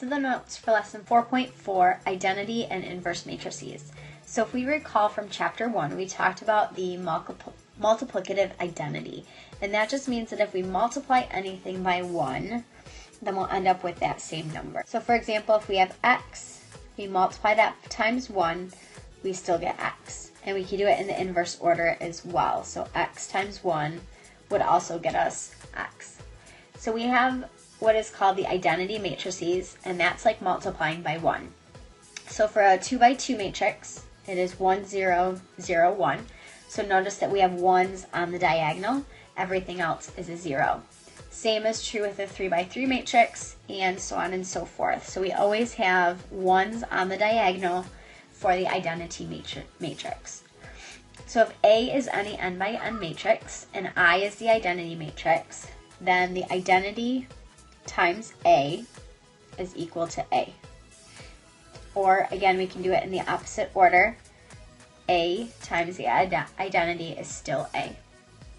are the notes for lesson 4.4, identity and inverse matrices. So if we recall from chapter 1, we talked about the multiplicative identity. And that just means that if we multiply anything by 1, then we'll end up with that same number. So for example, if we have x, we multiply that times 1, we still get x. And we can do it in the inverse order as well. So x times 1 would also get us x. So we have what is called the identity matrices, and that's like multiplying by 1. So for a 2 by 2 matrix, it is 1, 0, 0, 1. So notice that we have 1s on the diagonal. Everything else is a 0. Same is true with a 3 by 3 matrix, and so on and so forth. So we always have 1s on the diagonal for the identity matrix. So if A is any n by n matrix, and I is the identity matrix, then the identity times A is equal to A. Or again, we can do it in the opposite order. A times the identity is still A.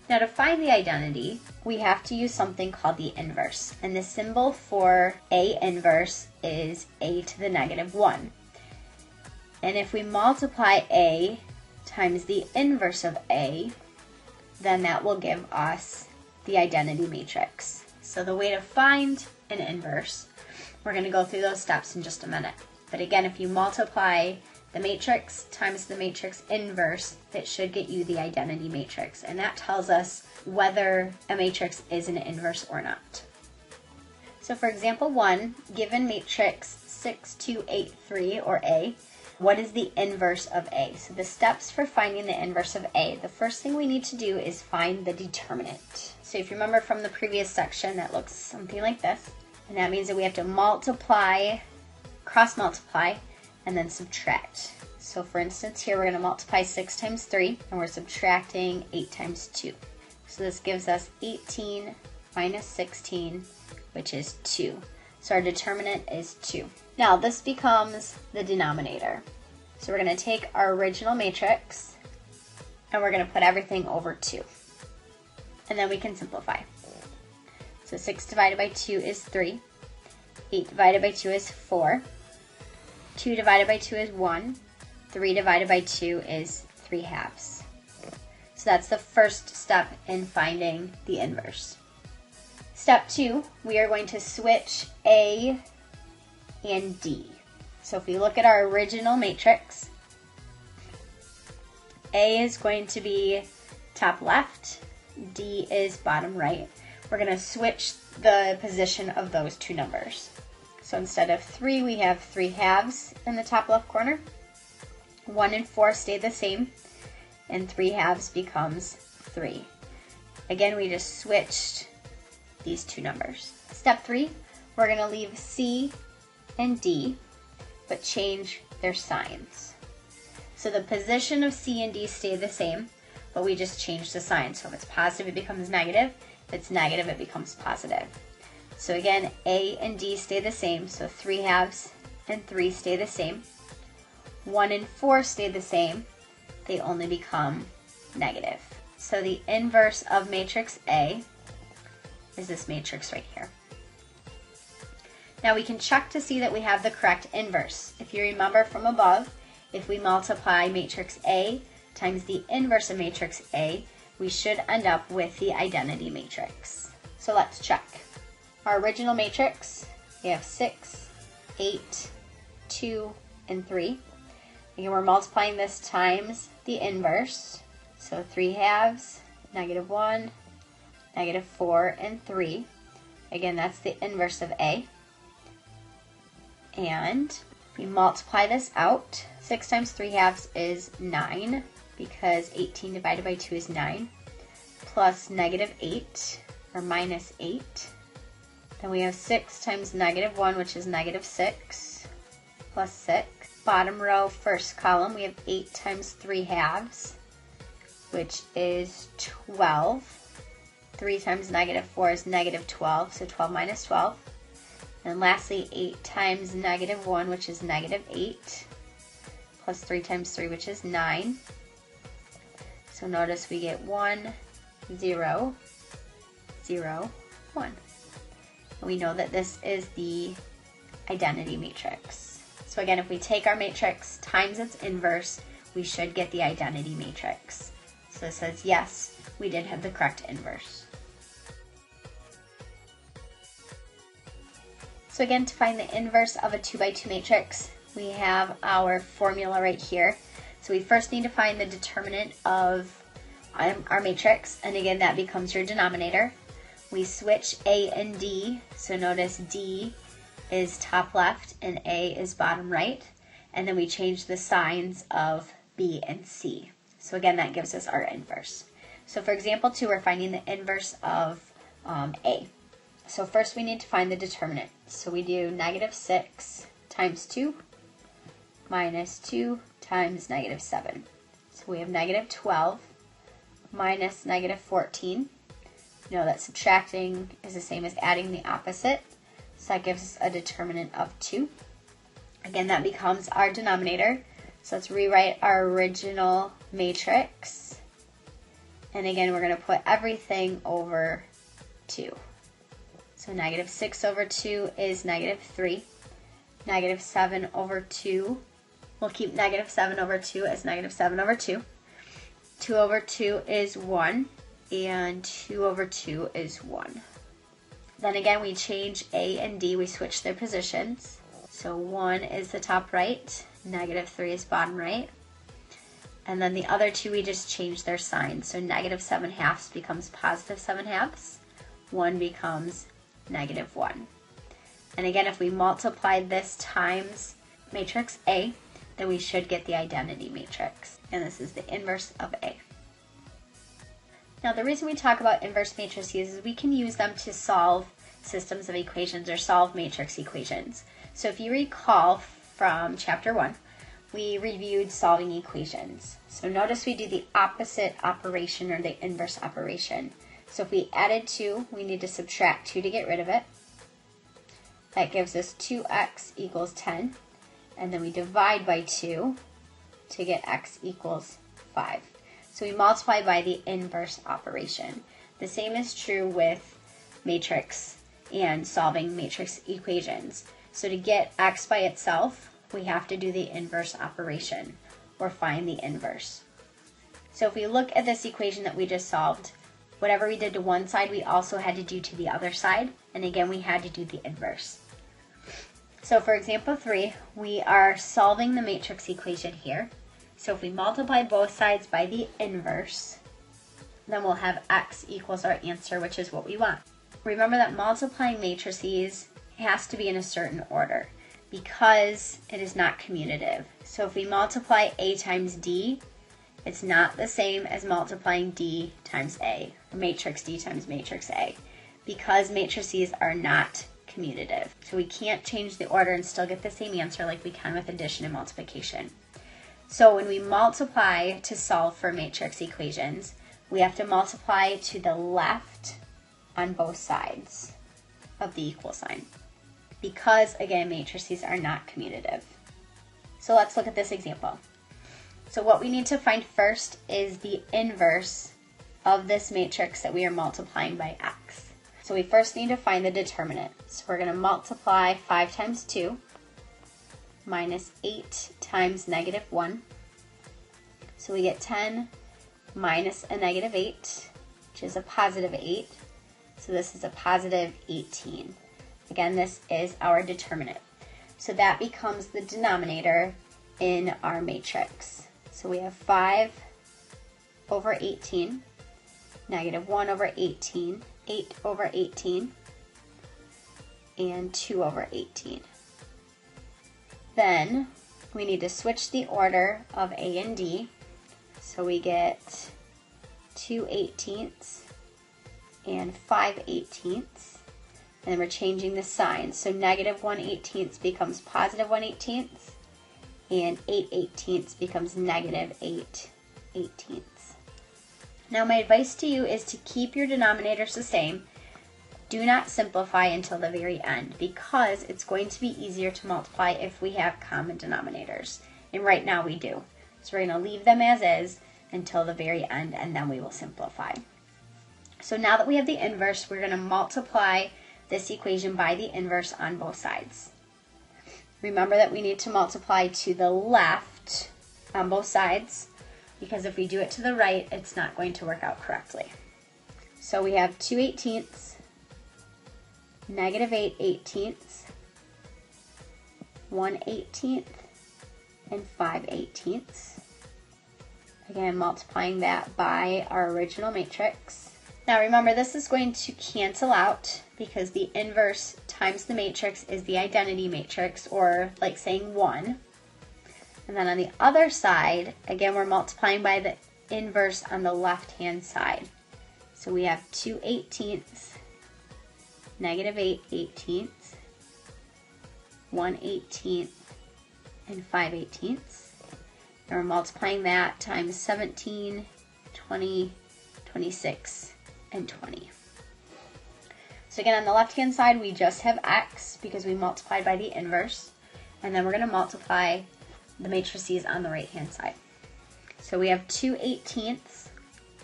Now to find the identity, we have to use something called the inverse. And the symbol for A inverse is A to the negative 1. And if we multiply A times the inverse of A, then that will give us the identity matrix. So the way to find an inverse, we're going to go through those steps in just a minute. But again, if you multiply the matrix times the matrix inverse, it should get you the identity matrix. And that tells us whether a matrix is an inverse or not. So for example 1, given matrix 6, 2, 8, 3, or A, what is the inverse of A? So the steps for finding the inverse of A, the first thing we need to do is find the determinant. So if you remember from the previous section, that looks something like this. And that means that we have to multiply, cross multiply, and then subtract. So for instance here, we're going to multiply 6 times 3, and we're subtracting 8 times 2. So this gives us 18 minus 16, which is 2. So our determinant is 2. Now this becomes the denominator. So we're going to take our original matrix, and we're going to put everything over 2. And then we can simplify. So 6 divided by 2 is 3. 8 divided by 2 is 4. 2 divided by 2 is 1. 3 divided by 2 is 3/2. So that's the first step in finding the inverse. Step 2, we are going to switch A and D. So if we look at our original matrix, A is going to be top left, D is bottom right. We're going to switch the position of those two numbers. So instead of 3, we have 3/2 in the top left corner. 1 and 4 stay the same, and 3/2 becomes 3. Again, we just switched these two numbers. Step 3, we're going to leave C and D, but change their signs. So the position of C and D stay the same, but we just change the sign. So if it's positive, it becomes negative. If it's negative, it becomes positive. So again, A and D stay the same, so 3/2 and 3 stay the same. 1 and 4 stay the same, they only become negative. So the inverse of matrix A is this matrix right here. Now we can check to see that we have the correct inverse. If you remember from above, if we multiply matrix A times the inverse of matrix A, we should end up with the identity matrix. So let's check. Our original matrix, we have 6, 8, 2, and 3. Again, we're multiplying this times the inverse. So 3/2, negative 1, negative 4, and 3. Again, that's the inverse of A. And we multiply this out. 6 times 3/2 is 9, because 18 divided by 2 is 9, plus negative 8, or minus 8. Then we have 6 times negative 1, which is negative 6, plus 6. Bottom row, first column, we have 8 times 3/2, which is 12. 3 times negative 4 is negative 12, so 12 minus 12. And lastly, 8 times negative 1, which is negative 8, plus 3 times 3, which is 9. So notice we get 1, 0, 0, 1. And we know that this is the identity matrix. So again, if we take our matrix times its inverse, we should get the identity matrix. So it says, yes, we did have the correct inverse. So again, to find the inverse of a 2 by 2 matrix, we have our formula right here. So we first need to find the determinant of our matrix, and again, that becomes your denominator. We switch A and D, so notice D is top left and A is bottom right, and then we change the signs of B and C. So again, that gives us our inverse. So for example 2, we're finding the inverse of A. So first we need to find the determinant. So we do -6 times 2 minus 2 times -7. So we have -12 minus -14. You know that subtracting is the same as adding the opposite. So that gives us a determinant of 2. Again, that becomes our denominator. So let's rewrite our original matrix. And again, we're going to put everything over 2. So -6 over 2 is -3. -7 over 2, we'll keep -7 over 2 as -7 over 2. 2 over 2 is 1, and 2 over 2 is 1. Then again, we change A and D, we switch their positions. So 1 is the top right, -3 is bottom right. And then the other two, we just change their signs. So -7/2 becomes +7/2. 1 becomes -1. And again, if we multiply this times matrix A, then we should get the identity matrix. And this is the inverse of A. Now, the reason we talk about inverse matrices is we can use them to solve systems of equations or solve matrix equations. So if you recall from chapter 1, we reviewed solving equations. So notice we do the opposite operation or the inverse operation. So if we added 2, we need to subtract 2 to get rid of it. That gives us 2x equals 10. And then we divide by 2 to get x equals 5. So we multiply by the inverse operation. The same is true with matrix and solving matrix equations. So to get x by itself, we have to do the inverse operation or find the inverse. So if we look at this equation that we just solved, whatever we did to one side, we also had to do to the other side. And again, we had to do the inverse. So for example 3, we are solving the matrix equation here. So if we multiply both sides by the inverse, then we'll have x equals our answer, which is what we want. Remember that multiplying matrices has to be in a certain order because it is not commutative. So if we multiply A times D, it's not the same as multiplying D times A, or matrix D times matrix A, because matrices are not commutative. So we can't change the order and still get the same answer like we can with addition and multiplication. So when we multiply to solve for matrix equations, we have to multiply to the left on both sides of the equal sign, because again, matrices are not commutative. So let's look at this example. So what we need to find first is the inverse of this matrix that we are multiplying by x. So we first need to find the determinant. So we're going to multiply 5 times 2 minus 8 times -1. So we get 10 minus a -8, which is a +8. So this is a +18. Again, this is our determinant. So that becomes the denominator in our matrix. So we have 5 over 18, -1 over 18, 8 over 18, and 2 over 18. Then we need to switch the order of A and D. So we get 2/18 and 5/18. And then we're changing the sign. So -1/18 becomes +1/18. And 8/18 becomes -8/18. Now my advice to you is to keep your denominators the same. Do not simplify until the very end, because it's going to be easier to multiply if we have common denominators. And right now we do. So we're going to leave them as is until the very end, and then we will simplify. So now that we have the inverse, we're going to multiply this equation by the inverse on both sides. Remember that we need to multiply to the left on both sides, because if we do it to the right, it's not going to work out correctly. So we have 2/18, -8/18, 1/18, and 5/18. Again, multiplying that by our original matrix. Now remember, this is going to cancel out because the inverse times the matrix is the identity matrix, or like saying 1. And then on the other side, again, we're multiplying by the inverse on the left-hand side. So we have 2/18, -8/18, 1/18, and 5/18. And we're multiplying that times 17, 20, 26, and 20. So again, on the left-hand side, we just have x because we multiplied by the inverse. And then we're going to multiply the matrices on the right-hand side. So we have 2/18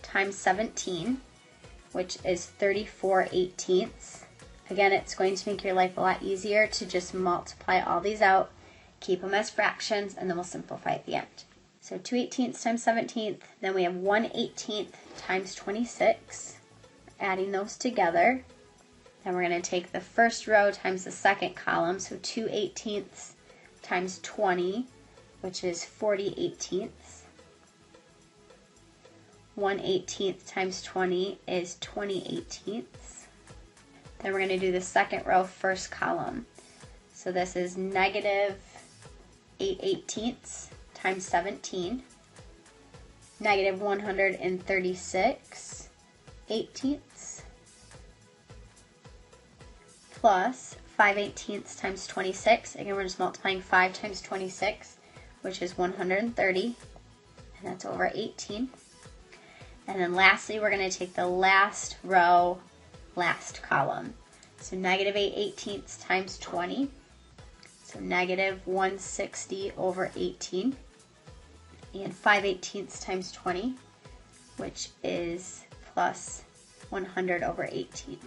times 17, which is 34/18. Again, it's going to make your life a lot easier to just multiply all these out, keep them as fractions, and then we'll simplify at the end. So 2/18 times 17, then we have 1/18 times 26, adding those together. Then we're going to take the first row times the second column, so 2/18 times 20, which is 40/18. 1/18 times 20 is 20/18. Then we're going to do the second row, first column. So this is -8/18 times 17, -136/18, plus 5/18 times 26. Again, we're just multiplying 5 times 26, which is 130, and that's over 18. And then lastly, we're going to take the last row, last column. So -8/18 times 20, so -160/18, and 5/18 times 20, which is plus 100/18.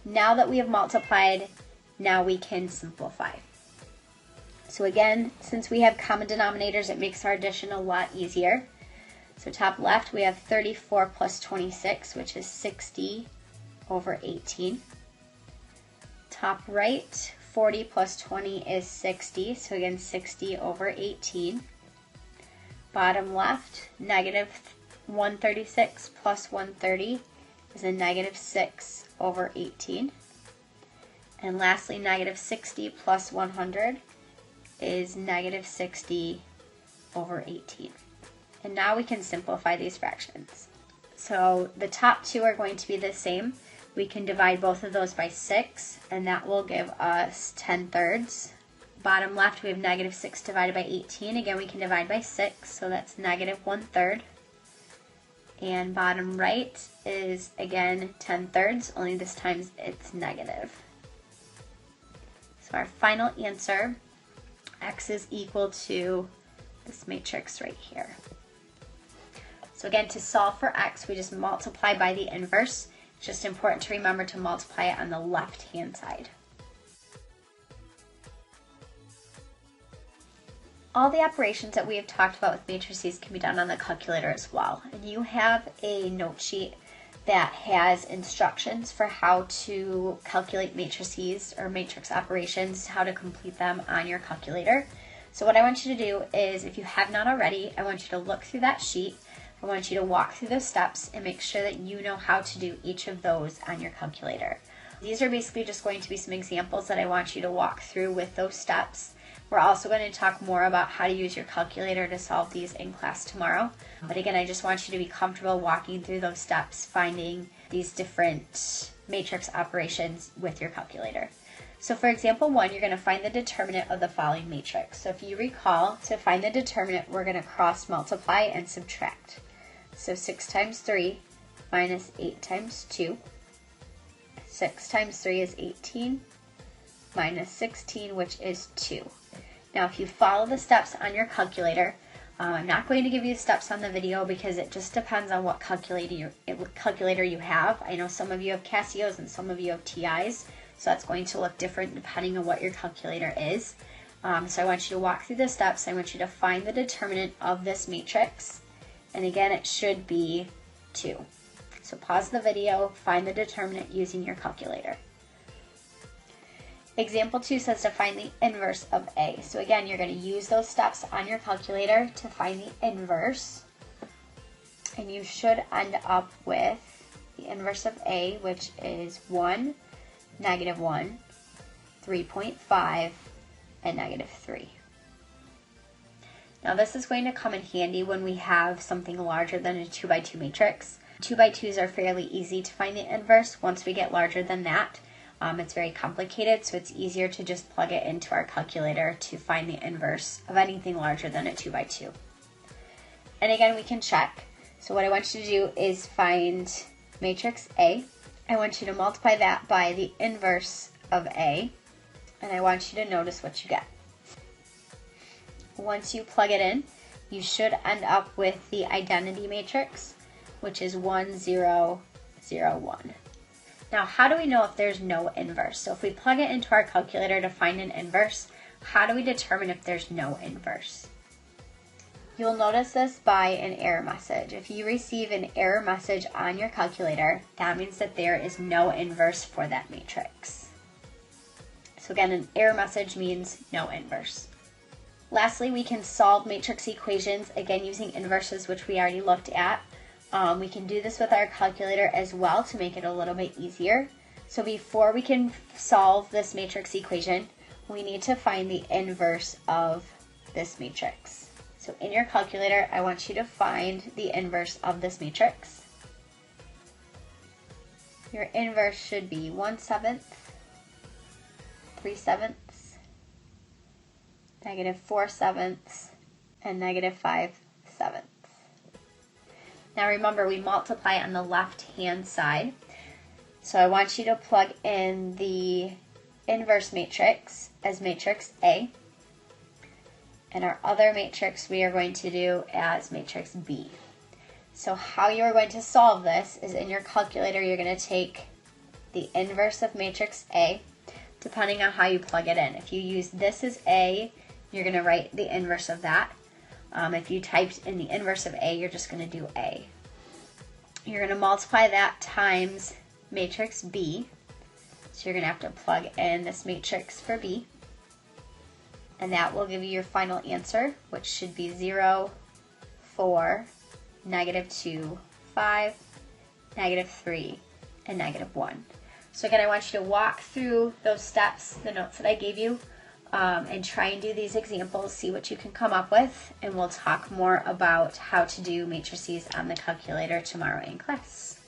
Now that we have multiplied, now we can simplify. So again, since we have common denominators, it makes our addition a lot easier. So top left, we have 34 plus 26, which is 60/18. Top right, 40 plus 20 is 60, so again, 60/18. Bottom left, -136 plus 130 is a -6/18. And lastly, -60 plus 100 is -60/18. And now we can simplify these fractions. So the top two are going to be the same. We can divide both of those by 6, and that will give us 10/3. Bottom left, we have -6 divided by 18. Again, we can divide by 6, so that's -1/3. And bottom right is, again, 10/3, only this time it's negative. So our final answer, x is equal to this matrix right here. So again, to solve for x, we just multiply by the inverse. It's just important to remember to multiply it on the left-hand side. All the operations that we have talked about with matrices can be done on the calculator as well. And you have a note sheet that has instructions for how to calculate matrices or matrix operations, how to complete them on your calculator. So what I want you to do is, if you have not already, I want you to look through that sheet. I want you to walk through those steps and make sure that you know how to do each of those on your calculator. These are basically just going to be some examples that I want you to walk through with those steps. We're also going to talk more about how to use your calculator to solve these in class tomorrow. But again, I just want you to be comfortable walking through those steps, finding these different matrix operations with your calculator. So for example 1, you're going to find the determinant of the following matrix. So if you recall, to find the determinant, we're going to cross multiply and subtract. So 6 times 3 minus 8 times 2. 6 times 3 is 18 minus 16, which is 2. Now if you follow the steps on your calculator, I'm not going to give you the steps on the video because it just depends on what calculator you have. I know some of you have Casios and some of you have TIs, So that's going to look different depending on what your calculator is. So I want you to walk through the steps. I want you to find the determinant of this matrix. And again, it should be 2. So pause the video, find the determinant using your calculator. Example 2 says to find the inverse of A. So again, you're going to use those steps on your calculator to find the inverse. And you should end up with the inverse of A, which is 1, -1, 3.5, and -3. Now this is going to come in handy when we have something larger than a 2 by 2 matrix. 2 by 2s are fairly easy to find the inverse. Once we get larger than that, it's very complicated, so it's easier to just plug it into our calculator to find the inverse of anything larger than a 2 by 2. And again, we can check. So what I want you to do is find matrix A. I want you to multiply that by the inverse of A, and I want you to notice what you get. Once you plug it in, you should end up with the identity matrix, which is 1, 0, 0, 1. Now, how do we know if there's no inverse? So if we plug it into our calculator to find an inverse, how do we determine if there's no inverse? You'll notice this by an error message. If you receive an error message on your calculator, that means that there is no inverse for that matrix. So again, an error message means no inverse. Lastly, we can solve matrix equations, again using inverses, which we already looked at. We can do this with our calculator as well to make it a little bit easier. So before we can solve this matrix equation, we need to find the inverse of this matrix. So in your calculator, I want you to find the inverse of this matrix. Your inverse should be 1/7, 3/7, -4/7, and -5/7. Now remember, we multiply on the left-hand side. So I want you to plug in the inverse matrix as matrix A. And our other matrix we are going to do as matrix B. So how you are going to solve this is in your calculator, you're going to take the inverse of matrix A, depending on how you plug it in. If you use this as A, you're going to write the inverse of that. If you typed in the inverse of A, you're just going to do A. You're going to multiply that times matrix B. So you're going to have to plug in this matrix for B. And that will give you your final answer, which should be 0, 4, -2, 5, -3, and -1. So again, I want you to walk through those steps, the notes that I gave you, and try and do these examples, see what you can come up with, and we'll talk more about how to do matrices on the calculator tomorrow in class.